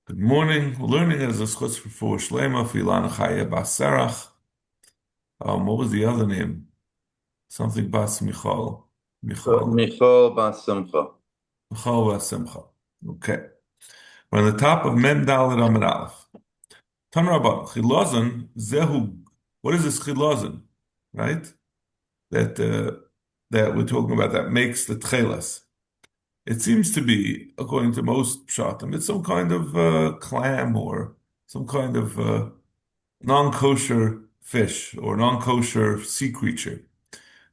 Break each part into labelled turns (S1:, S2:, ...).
S1: Good morning. We're learning as a schutz for Shlema Filana Chaya Bas Serach. What was the other name? Something Bas Michal. Michal.
S2: Michal Bas Simcha.
S1: Michal Bas Simcha. Okay. We're on the top of Mem Dalet Amid Aleph. Tamar Rabban. Chilazon Zehu. What is this Chilazon? Right? That that we're talking about that makes the Tchelas. It seems to be, according to most pshatim, it's some kind of clam or some kind of non-kosher fish or non-kosher sea creature.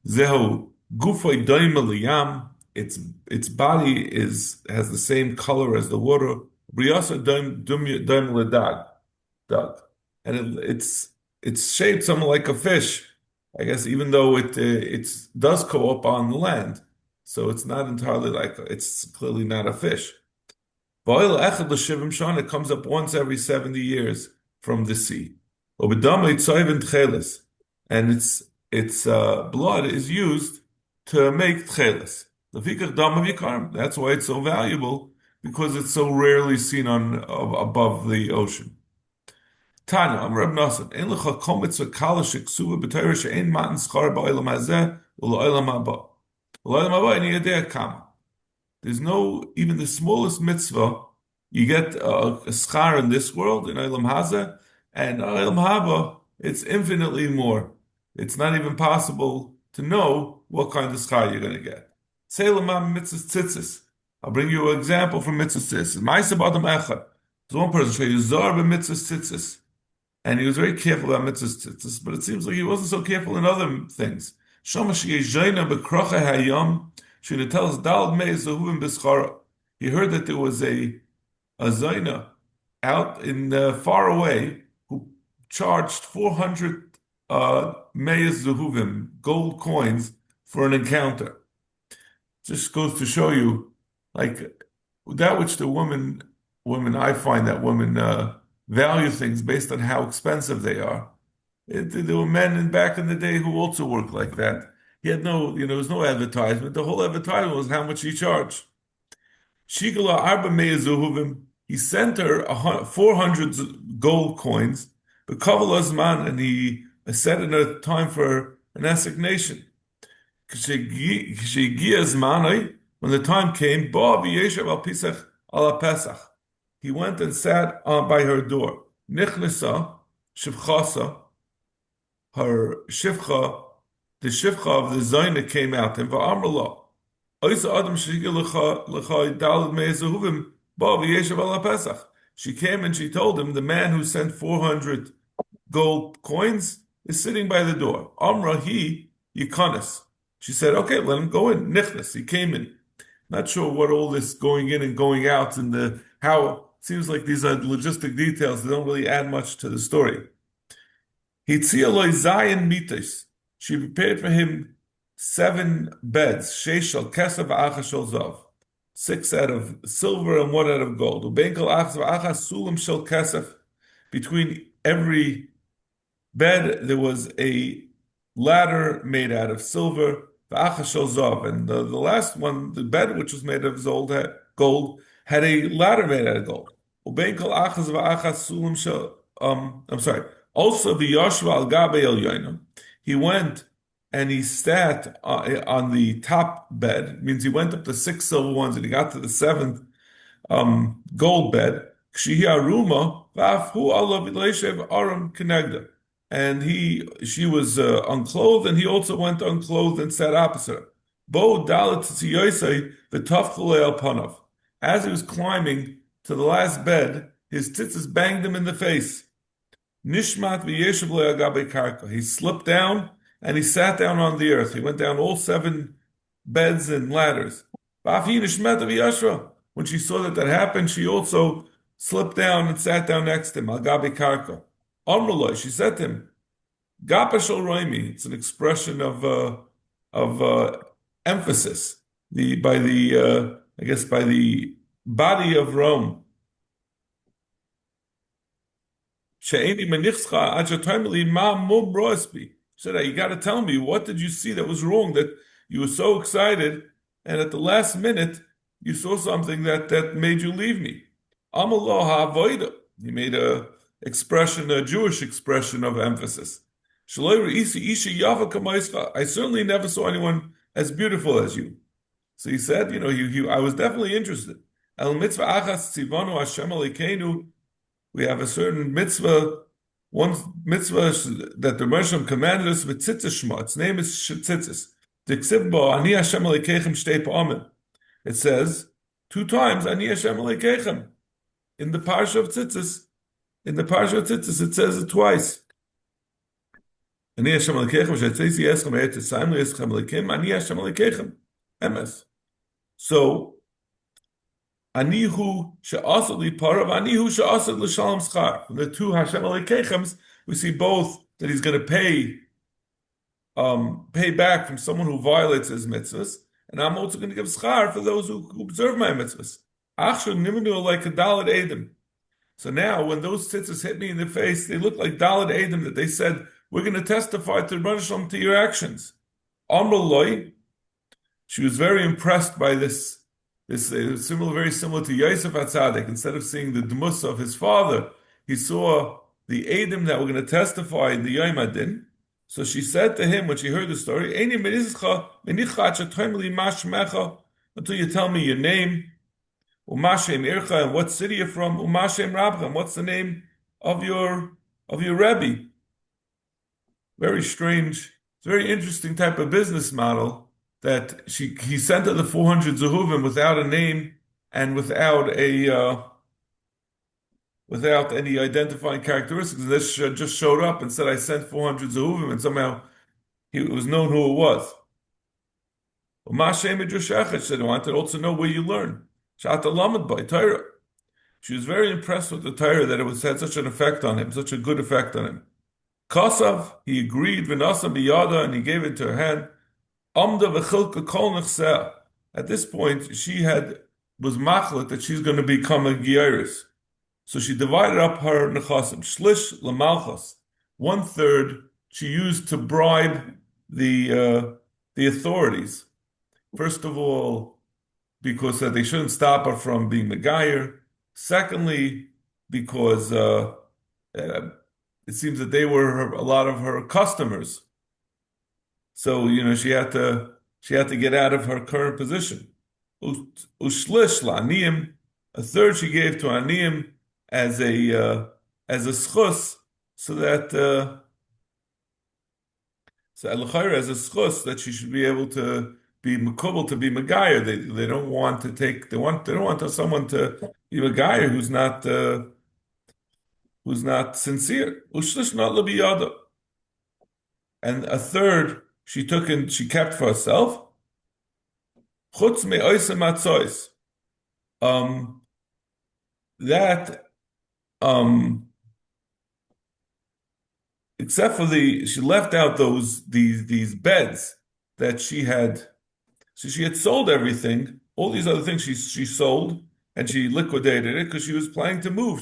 S1: Zehu gufay doima liyam. Its body has the same color as the water. Briasa doim ledag, dag, and it's shaped somewhat like a fish. I guess even though it does go up on the land, so it's not entirely like it's clearly not a fish. V'oil echad l'shivim shana, it comes up once every 70 years from the sea. Obedama itzoivin tcheles, and its blood is used to make tcheles. Lefikach dama v'yikarim. That's why it's so valuable, because it's so rarely seen on above the ocean. Tanya, I'm Reb Nosson. Ein lecha kometz v'kala sheksuva b'teira she'ein matan schar ba'olam hazeh u'la'olam haba. U'la'olam haba en yedea kama. There's no, even the smallest mitzvah, you get a schar in this world, in Olam Hazeh, and Olam Haba, it's infinitely more. It's not even possible to know what kind of schar you're going to get. Say lamam mitzvahs tzitzis. I'll bring you an example from mitzvahs tzitzis. Ma'aseh b'adam echad. There's one person, Sheyuzar b'mitzvahs tzitzis. And he was very careful about mitzvahs tzitzis, but it seems like he wasn't so careful in other things. Shama sheyezhayna b'krocha hayam. She tells Dal Mei Zehuvim B'schara. He heard that there was a Zaina out in far away who charged 400 Mei Zehuvim, gold coins, for an encounter. Just goes to show you, like, that which the women, I find that women value things based on how expensive they are. There were men back in the day who also worked like that. He had there was no advertisement. The whole advertisement was how much he charged. Shigala Arba Zehuvim. He sent her 400 gold coins, but Kavala Zman, and he set in a time for an assignation. When the time came, Ba v'yeshav al Pesach ala Pesach. He went and sat by her door. Nichnesa shivchasa, her shivcha. The shivcha of the Zaina came out, and va'amrullah, she came and she told him, the man who sent 400 gold coins is sitting by the door. Amra he yikanis. She said, okay, let him go in. Nichnas, he came in. Not sure what all this going in and going out and how it seems like these are logistic details that don't really add much to the story. Hitzia loy zayin mitos. She prepared for him 7 beds, sheish shel kesef v'achas shel zav, 6 out of silver and 1 out of gold. Ubein kol achas v'achas sulam shel kesef. Between every bed there was a ladder made out of silver, v'achas shel zav, and the last one, the bed which was made of gold, had a ladder made out of gold. Ubein kol achas v'achas sulam shel. I'm sorry. Also, the Yashva al Gabe el Yoinam. He went and he sat on the top bed. It means he went up to 6 silver ones and he got to the 7th gold bed. And she was unclothed, and he also went unclothed and sat opposite her. As he was climbing to the last bed, his tzitzis banged him in the face. Nishmat v'yeshav le'agabe karka. He slipped down and he sat down on the earth. He went down all 7 beds and ladders. V'afi nishmat v'yashra. When she saw that happened, she also slipped down and sat down next to him. Agabe karka. Amrullah, she said to him, Gapa shel roimi. It's an expression of emphasis. By the body of Rome. Said, you got to tell me, what did you see that was wrong, that you were so excited, and at the last minute, you saw something that made you leave me? Amallah ha'avoida. He made a expression, a Jewish expression of emphasis. Shaloy re'isi isha yava kamaischa. I certainly never saw anyone as beautiful as you. So he said, I was definitely interested. El mitzvah achas tzivanu Hashem Elokeinu. We have a certain mitzvah, one mitzvah that the Rishon commanded us with tzitzis shma. Its name is tzitzis. Diksiv bo ani Hashem Elokeichem shtei pa'amim. It says 2 times ani Hashem Elokeichem. In the parsha of tzitzis, it says it twice. Ani Hashem Elokeichem shetzisi eschem eretz Yisrael eschem Elokeim ani Hashem Elokeichem. Emes. So, Anihu she'asad li parav, Anihu she'asad l'shalom schar. From the 2 Hashem Elokechems, we see both that he's going to pay back from someone who violates his mitzvahs, and I'm also going to give schar for those who observe my mitzvahs. Achshu nimenu like a dalad edim. So now, when those tzitzis hit me in the face, they look like dalad edim that they said, we're going to testify to Rebbeinu Shalom to your actions. Amr loy. She was very impressed by this very similar to Yosef HaTzadik. Instead of seeing the dmus of his father, he saw the Edom that were going to testify in the Yom Adin. So she said to him when she heard the story, until you tell me your name, and what city you're from, and what's the name of your Rebbe. Very strange, it's a very interesting type of business model. That he sent her the 400 zehuvim without a name and without any identifying characteristics. And this just showed up and said, "I sent 400 zehuvim," and somehow it was known who it was. Said, "I wanted also to know where you learn." By Torah. She was very impressed with the Torah that it had such an effect on him, such a good effect on him. Kasav, he agreed, v'nasam biyada, and he gave it to her hand. At this point, she was machlet that she's going to become a geiris. So she divided up her nechasim. Shlish lemalchos. 1/3 she used to bribe the authorities. First of all, because they shouldn't stop her from being megayer. Secondly, because it seems that they were a lot of her customers. So she had to get out of her current position. Ushlish la'aniyim, 1/3 she gave to aniyim as a schus, so that as a schus that she should be able to be mekubal to be megayer. They don't want to take they don't want someone to be megayer who's not sincere. Ushlish not lebiyada, and 1/3. She kept for herself. Chutz me'oisem atzois. Except for she left out these beds that she had. So she had sold everything. All these other things she sold and she liquidated it because she was planning to move.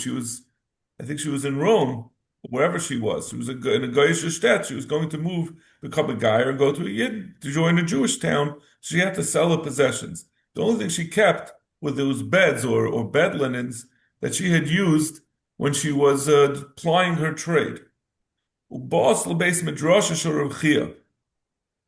S1: I think she was in Rome, wherever she was. She was in a Goyish stat. She was going to move, become a guy, or go to a Yid to join a Jewish town. So she had to sell her possessions. The only thing she kept were those beds or bed linens that she had used when she was plying her trade. Ubas lebeis midrash Rav Chia.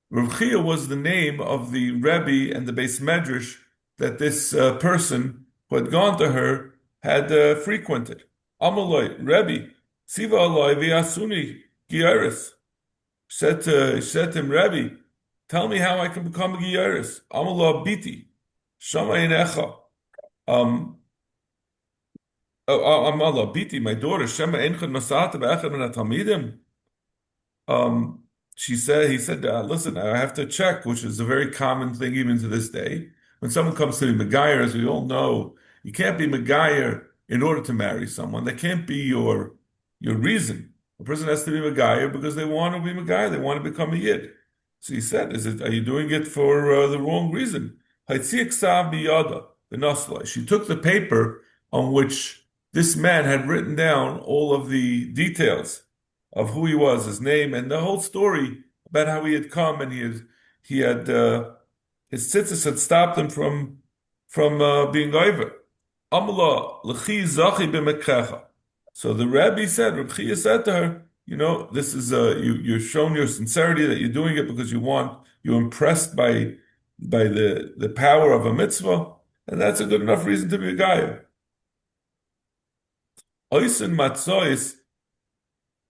S1: Rav Chia was the name of the Rebbe and the Beis Medrash that this person who had gone to her had frequented. Amaloi, Rebbe, Siva Aloi v'Asuni Giyaris. Said to him, Rebbe, tell me how I can become a Giyaris. Amallah Biti, Shama Einecha. Amallah Biti, my daughter, Shema Einchad Masata Be'echad Min HaTalmidim. He said, listen, I have to check, which is a very common thing even to this day. When someone comes to be Megayer, as we all know, you can't be Megayer in order to marry someone. That can't be your reason. A person has to be Megayer because they want to be Megayer, they want to become a Yid. So he said, are you doing it for the wrong reason? She took the paper on which this man had written down all of the details of who he was, his name, and the whole story about how he had come, and he had his tzitzis had stopped him from being over. Amla l'chi zachi b'mekrecha. So the Rabbi said, Reb Chia said to her, this is you're showing your sincerity that you're doing it because you're impressed by the power of a mitzvah, and that's a good enough reason to be a guy. Oisin matzois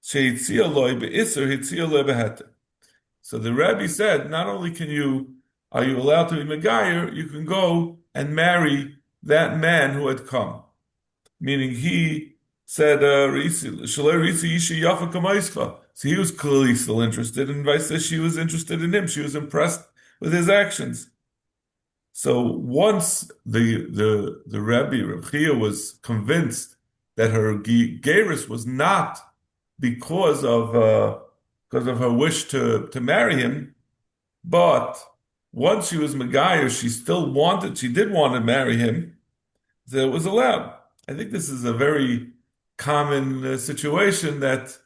S1: sheitzia loy be'isr hitzia loy beheter. So the Rabbi said, not only are you allowed to be Megayer, you can go and marry that man who had come. Meaning he said, Shalei Risi Ishi Yafa Kamaischa. So he was clearly still interested, and vice versa, she was interested in him. She was impressed with his actions. So once the Rabbi, Reb Chia, was convinced that her gerus was not because of her wish to marry him, but once she was Megayer, she did want to marry him, so it was allowed. I think this is a very common situation that,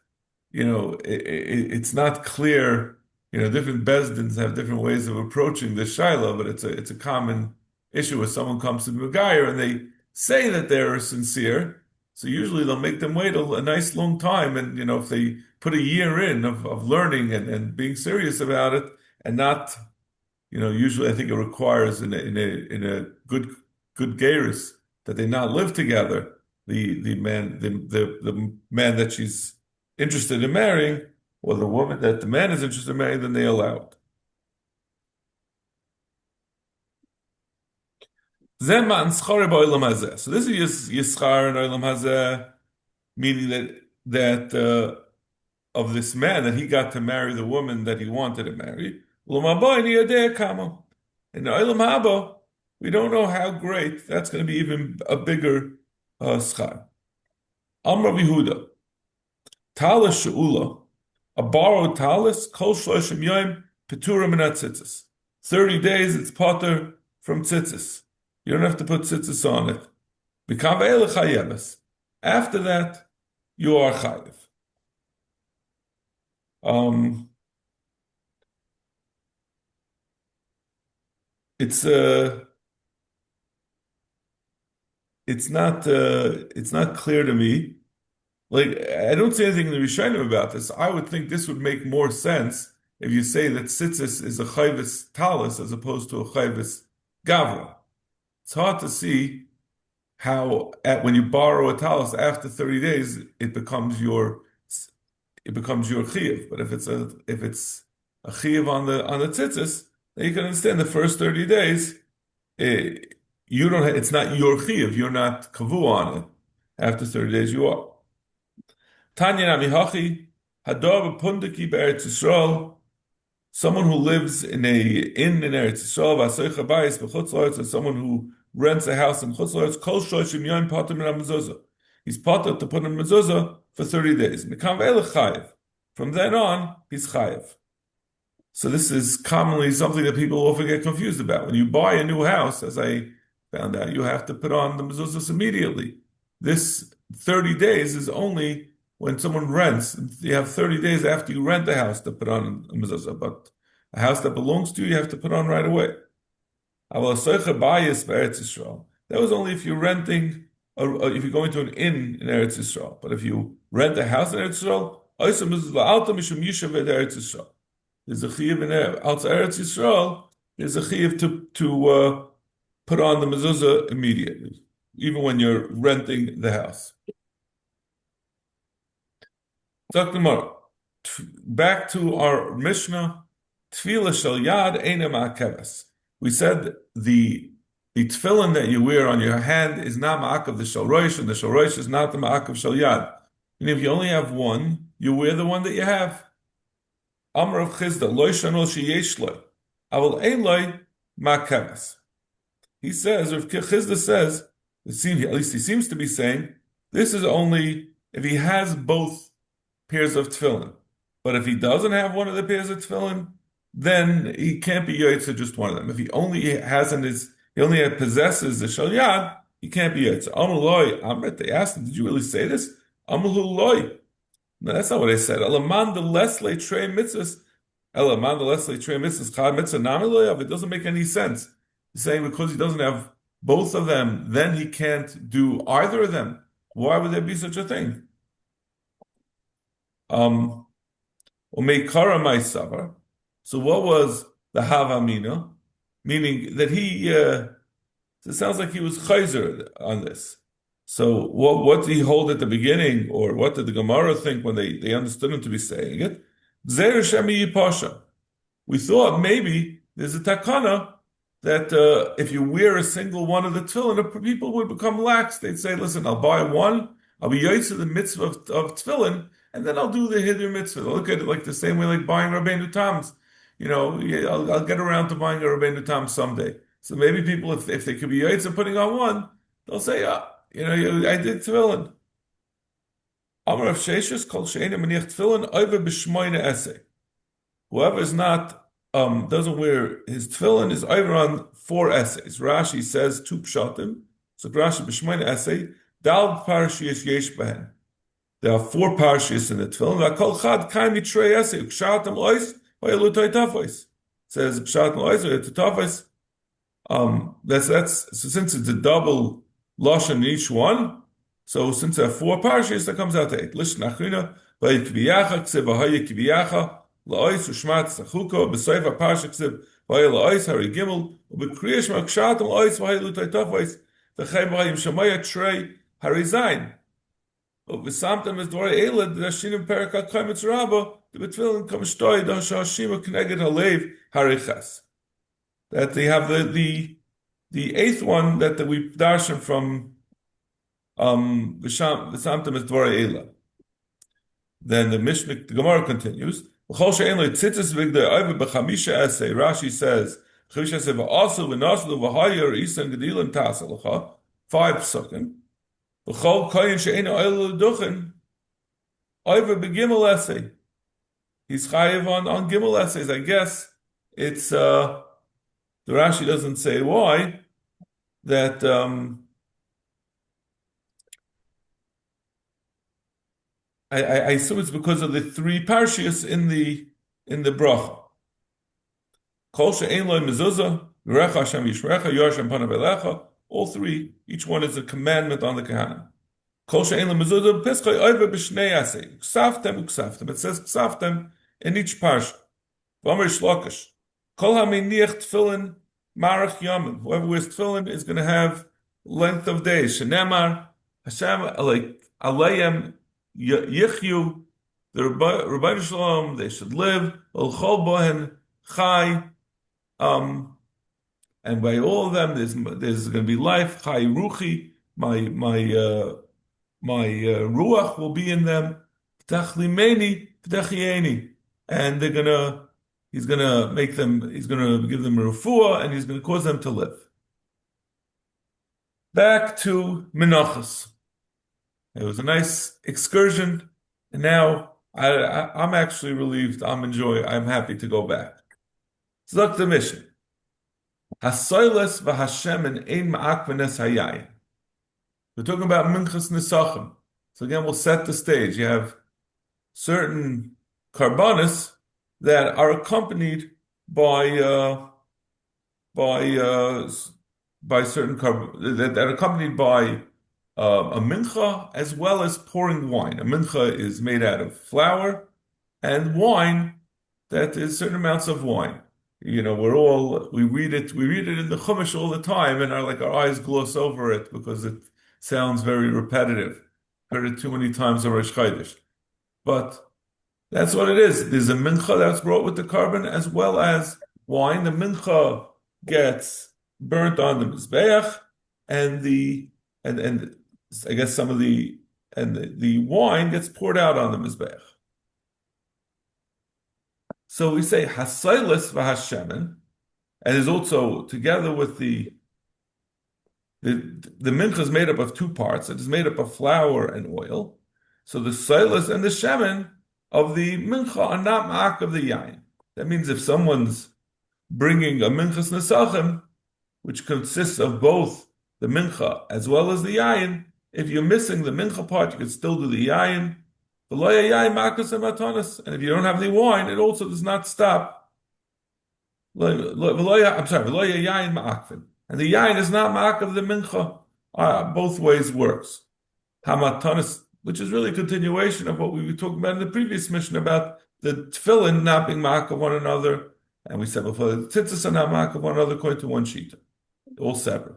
S1: it's not clear. Different Besdins have different ways of approaching this Shiloh, but it's a common issue where someone comes to Megayer and they say that they're sincere. So usually they'll make them wait a nice long time. And, if they put a year in of learning and being serious about it and not, usually I think it requires in a good gerus that they not live together, the man that she's interested in marrying, or the woman that the man is interested in marrying, then they allow it. So this is Yischar in Olam Hazeh, meaning that of this man that he got to marry the woman that he wanted to marry. In Olam Haba, we don't know how great that's going to be, even a bigger schar. Amr Yehuda, talis she'ula, a borrowed talis, kol shloshim yom petura min tzitzis. 30 days it's potter from tzitzis. You don't have to put tzitzis on it. B'kav eile chayeves. After that, you are chayev. It's not clear to me. Like, I don't see anything in the Rishonim about this. I would think this would make more sense if you say that tzitzis is a chayvis talis as opposed to a chayvis gavra. It's hard to see how when you borrow a talis after 30 days it becomes your chiyuv. But if it's a chiyuv on the tzitzis, then you can understand the first 30 days. It's not your chiyuv. You're not kavu on it. After 30 days, you are. Tanya Namihachi, Hador Pundaki Be'eretz Yisrael, someone who lives in an inn in Eretz Yisrael, V'asoicha Bayis B'chutz La'aretz, and someone who rents a house in Chutz La'aretz, Kol Shoshim Yom Pater Min HaMezuzah. He's potter to put in mezuzah for 30 days. Mikam Ve'elech Chayev. From then on, he's Chayev. So this is commonly something that people often get confused about. When you buy a new house, as I found out, you have to put on the mezuzahs immediately. This 30 days is only when someone rents. You have 30 days after you rent the house to put on a mezuzah, but a house that belongs to you, you have to put on right away. That was only if you're renting, or if you're going to an inn in Eretz Yisrael. But if you rent a house in Eretz Yisrael, there's a chiyuv in outside Eretz Yisrael. There's a chiyuv to put on the mezuzah immediately, even when you're renting the house. Back to our Mishnah. Tefillah shel yad eina ma'akeves. We said the tefillin that you wear on your hand is not ma'akev the shel rosh, and the shel rosh is not the ma'akev shel yad. And if you only have one, you wear the one that you have. Amar of Chizda loy shanol sheyesh loy, aval ein loy ma'akeves. He says, or Chizda says, at least he seems to be saying, this is only if he has both pairs of tefillin. But if he doesn't have one of the pairs of tefillin, then he can't be yotze just one of them. If he only possesses the shel yad, he can't be yotze. Amar loy, Amrit, they asked him, did you really say this? Amar loy. No, that's not what I said. Elaman the lesle trey mitzvahs. Elaman the lesle trey mitzvahs. Chad mitzvah nami loy. It doesn't make any sense. He's saying because he doesn't have both of them, then he can't do either of them. Why would there be such a thing? Um, Umeikara Maisavar. So what was the Havamina? Meaning that it sounds like he was chayzer on this. So what did he hold at the beginning, or what did the Gemara think when they understood him to be saying it? Zera Shemi Pasha. We thought maybe there's a takana that if you wear a single one of the tefillin, people would become lax. They'd say, listen, I'll buy one, I'll be yotze the mitzvah of tefillin, and then I'll do the hidur mitzvah. They'll look at it like the same way like buying Rabbeinu Tam's. Yeah, I'll get around to buying a Rabbeinu Tam someday. So maybe people, if they could be yotze putting on one, they'll say, I did tefillin. Amar of Sheishus kol she'ena maniach tefillin over b'shmoyne esei. Whoever is not doesn't wear his tefillin is over on 4 essays. Rashi says 2 pshatim. So Rashi b'shmoyne essay dal parashiyos yesh behen. There are 4 parashiyos in the tefillin. V'kol chad kaim mitrei essay ukshatam ois v'yelutay tafos. Says pshatam ois v'yelutay tafos. That's so since it's a double lashon in each one. So since there are 4 parashiyos, that comes out to 8. Lishna achina v'yikviyacha ksiv v'hayikviyacha. La'ois u'shmat zachuko b'soif ha'parsha ksiv v'hay la'ois hari gimel u'b'kriyash ma'kshatam la'ois v'hay l'utay tofos v'chay v'hayim shamaya trei hari zayin u'v'samtam es dvorei eilad d'ashinim perak ha'kay mitzraba d'betfilin kam shtoi d'hashashima k'neged ha'leiv hari ches. That they have the 8th one that we darshan from v'samtam es dvorei eilad. Then the Mishnah, the Gemara continues. Rashi says, 5 psukim. He's chayiv on gimel essays. I guess it's the Rashi doesn't say why. That I assume it's because of the 3 parshiyos in the bracha. Kol she'ein lo mezuzah, v'recha Hashem yishmerecha, Yoshem panav elecha. All 3, each one is a commandment on the kahana. Kol she'ein lo mezuzah, pischoi oive b'shnei asay. Ksaftem uksaftem. It says ksaftem in each parsha. V'amar shlokish. Kol ha'meniach tefillin marach yamin. Whoever wears tefillin is going to have length of days. Shenemar Hashem like alayim Yichyu, the Rabbi Shalom, they should live. L'chol bohen chai, and by all of them, there's going to be life. Chai ruchi, my ruach will be in them. P'tachlimeni, p'tachieni, and he's gonna give them a refuah, and he's gonna cause them to live. Back to Menachos. It was a nice excursion, and now I'm actually relieved. I'm happy to go back. Zok the mission. Hasoiles v'Hashem and ein ma'akvenes hayayin. We're talking about minchas nisachim. So again, we'll set the stage. You have certain karbanis that are accompanied by certain that are accompanied by a mincha, as well as pouring wine. A mincha is made out of flour, and wine, that is certain amounts of wine. We read it in the Chumash all the time, and our eyes gloss over it because it sounds very repetitive. Heard it too many times on Rosh Chodesh. But that's what it is. There's a mincha that's brought with the carbon, as well as wine. The mincha gets burnt on the mizbeach, and I guess some of the wine gets poured out on the mizbeach. So we say hasailis v'hashemen, and is also together with the mincha is made up of 2 parts. It is made up of flour and oil. So the sailis and the shemen of the mincha are not ma'ak of the yain. That means if someone's bringing a minchas nesachim, which consists of both the mincha as well as the yain, if you're missing the mincha part, you can still do the yayin. And if you don't have the wine, it also does not stop. I'm sorry, yayin ma'akvin. And the yain is not ma'akav the mincha. Both ways works. Hamatanis, which is really a continuation of what we were talking about in the previous mission about the tefillin not being ma'akav one another. And we said before, the tzitzis are not ma'akav one another according to one shita, all separate.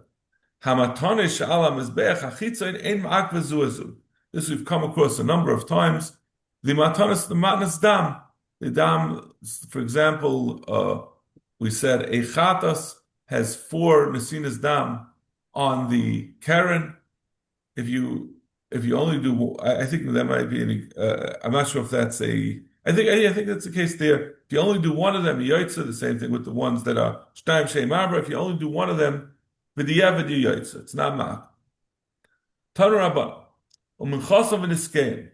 S1: Hamatanish ala mizbeach achitzain ein ma'akav zuazu. This we've come across a number of times. The matnas dam. The dam, for example, we said a chatas has 4 nesinas dam on the keren. If you only do, I think that might be any. I'm not sure if that's a. I think that's the case there. If you only do one of them, yaitza. The same thing with the ones that are shtaim sheim arbra. If you only do one of them, v'diavad you yaitza. It's not mak. Tanu rabban u'minchasav v'niskein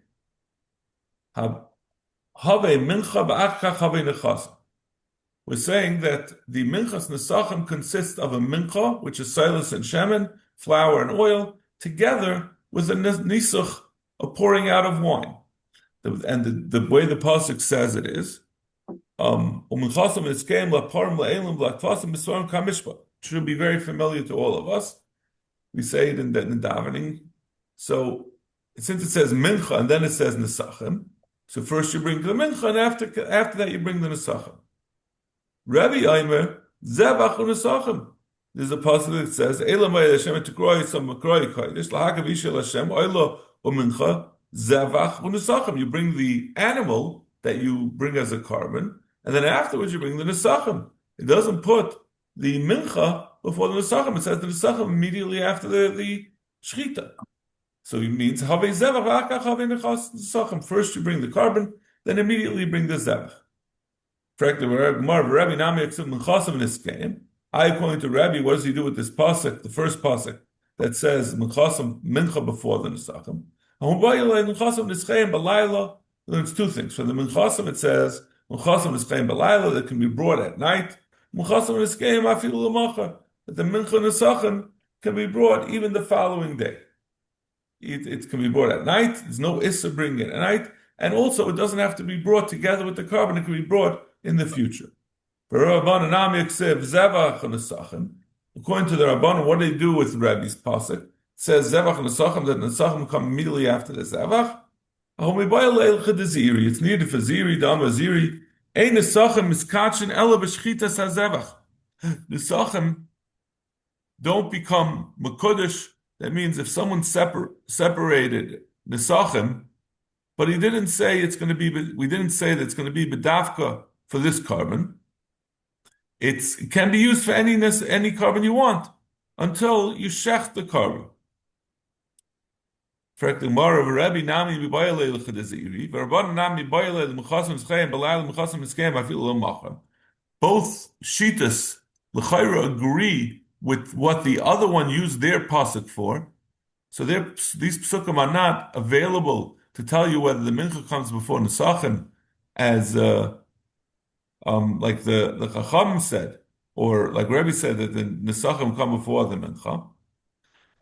S1: have mincha v'achkach have nechasa. We're saying that the minchas nesachim consists of a mincha, which is silas and shemen, flour and oil, together with a nisuch, a pouring out of wine. And the way the pasuk says it is, should be very familiar to all of us. We say it in davening. So since it says mincha and then it says nesachim, so first you bring the mincha and after that you bring the nesachim. Rabbi Aimer, zevach u'nesachim. There's a pasuk that says, "Elamay Hashem etukroi some makroi kodesh lahakav ishel Hashem oilo u'mincha zevach u'nesachim." You bring the animal that you bring as a carbon, and then afterwards you bring the nesachim. It doesn't put the mincha before the nesachim. It says the nesachim immediately after the shechita. So it means havei zevach v'achach havei nesachim. First you bring the carbon, then immediately you bring the zevach. Correct. Rabbi Nami accept minchasim in this game. According to Rabbi, what does he do with this pasuk, the first pasuk that says minchasim mincha before the nesachim? Learns 2 things. For the minchasim, it says minchasim nischayim balayla that can be brought at night. Minchasim nischayim afilu l'macha that the mincha nesachim can be brought even the following day. It can be brought at night. There's no issa bringing it at night, and also it doesn't have to be brought together with the carbon. It can be brought in the future. According to the Rabbanan, what do they do with Rabbi's pasuk? It says zevach nesachim, that nesachim come immediately after the zevach. It's needed for ziri, dama ziri. Ein nesachim miskachin ela b'shchitas hazevach. Nesachim don't become makudesh. That means if someone separated nesachim, but he didn't say it's going to be. We didn't say that it's going to be bedavka for this carbon. It can be used for any carbon you want until you shech the carbon. Both shitas l'chayra agree with what the other one used their pasuk for. So these psukim are not available to tell you whether the mincha comes before nesachim, as like the Chacham said, or like Rebbe said that the nesachim come before the mincha.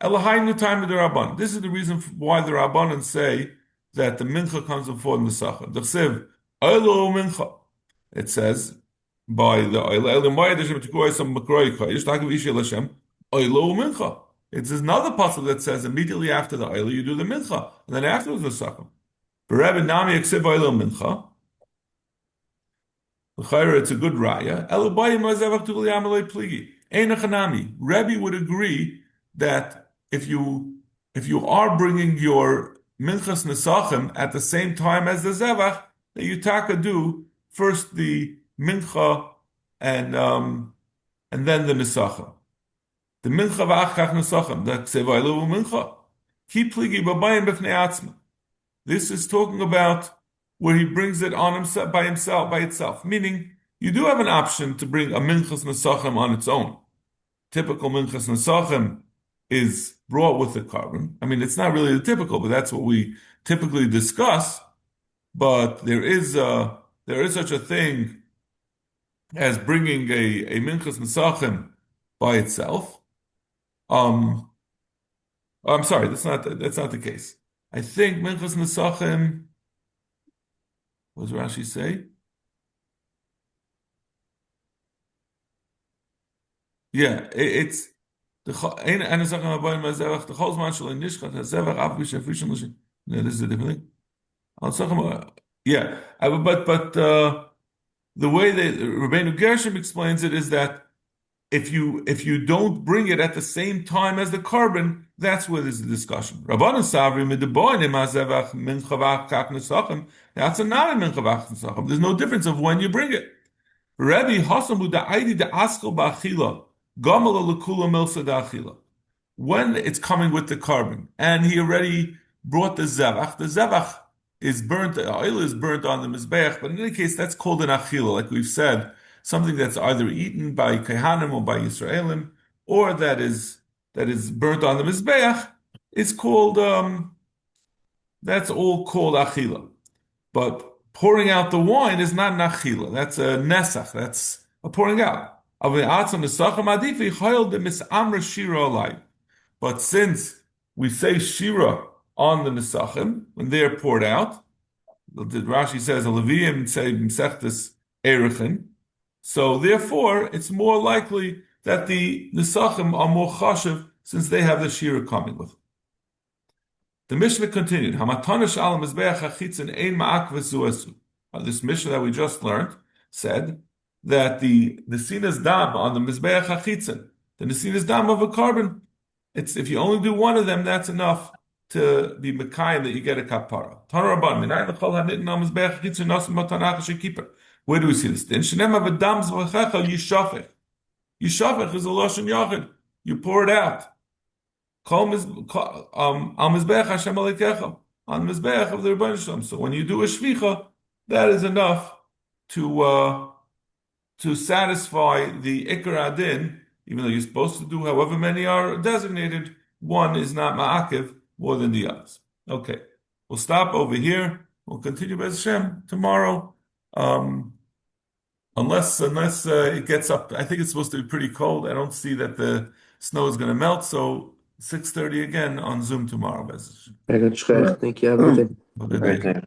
S1: Elahainu time of the Rabban. This is the reason why the Rabbanan say that the mincha comes before the nesachim. D'chsev oilo mincha. It says by the oilo Hashem tikuay some makroi kodesh lakav ishel Hashem oilo mincha. It's another pasuk that says immediately after the oilo you do the mincha, and then afterwards the nesachim. Rebbe nami eksev oilo mincha. It's a good raya. Rebbe would agree that if you are bringing your minchas nesachim at the same time as the zevach, that you taka do first the mincha and then the nesachim. The mincha v'achkach nesachim. The ksevaylu mincha. Ki pligi b'bayim b'fnei atzma. This is talking about where he brings it on himself by itself. Meaning, you do have an option to bring a minchas nesachim on its own. Typical minchas nesachim is brought with the carbon. I mean, it's not really the typical, but that's what we typically discuss. But there is such a thing as bringing a minchas nesachim by itself. I'm sorry, that's not the case. I think minchas nesachim. What does Rashi say? Yeah, it's Eine Sache dabei, the Cholzman shall nishchat hazevach af b'shefrishon l'shin. No, this is a different thing. I'll talk about, yeah, but the way that Rabbeinu Gershom explains it is that if you don't bring it at the same time as the carbon, that's where there's a discussion. Rabbanan Savri midboinim azevach min chavach kach nesachim. That's a not a min chavach nesachim. There's no difference of when you bring it. Rabbi Hasamu da'aydi da'askel ba'achila gamala lekula milsa da'achila. When it's coming with the carbon, and he already brought the zevach is burnt, the oil is burnt on the mizbeach, but in any case, that's called an achila, like we've said, something that's either eaten by Kehanim or by Yisraelim, or that is burnt on the mizbeach, is called that's all called achila. But pouring out the wine is not an achila. That's a nesach. That's a pouring out. But since we say shira on the nesachim when they're poured out, Rashi says a Levium say Mesechtes Erechin, so therefore it's more likely that the nesachim are more chashiv since they have the shira coming with them. The Mishnah continued. Hamatanish al mizbeach hachitzin ein ma'ak v'suesu. This Mishnah that we just learned said that the nesinas dam on the mizbeach hachitzin, the nesinas dam of a carbon, it's if you only do one of them, that's enough to be mekayim that you get a kapara. Tanaraban minayin l'chol hanitin al mizbeach hachitzin nasim matanach shekiper. Where do we see this? Din shenem avadam zvachecha yishafech. Yishafech is a lashon yachid. You pour it out. On Mizbeach Hashem Alekecha, on Mizbeach of the Rebbeinu Shalom. So when you do a shvicha, that is enough to satisfy the Ikar Adin, even though you're supposed to do however many are designated, one is not ma'akiv more than the others. Okay, we'll stop over here. We'll continue Bez Hashem tomorrow. Unless it gets up, I think it's supposed to be pretty cold. I don't see that the snow is going to melt, so 6:30 again on Zoom tomorrow.
S2: Thank you. Have a good day.
S1: Have a good day.
S3: Okay.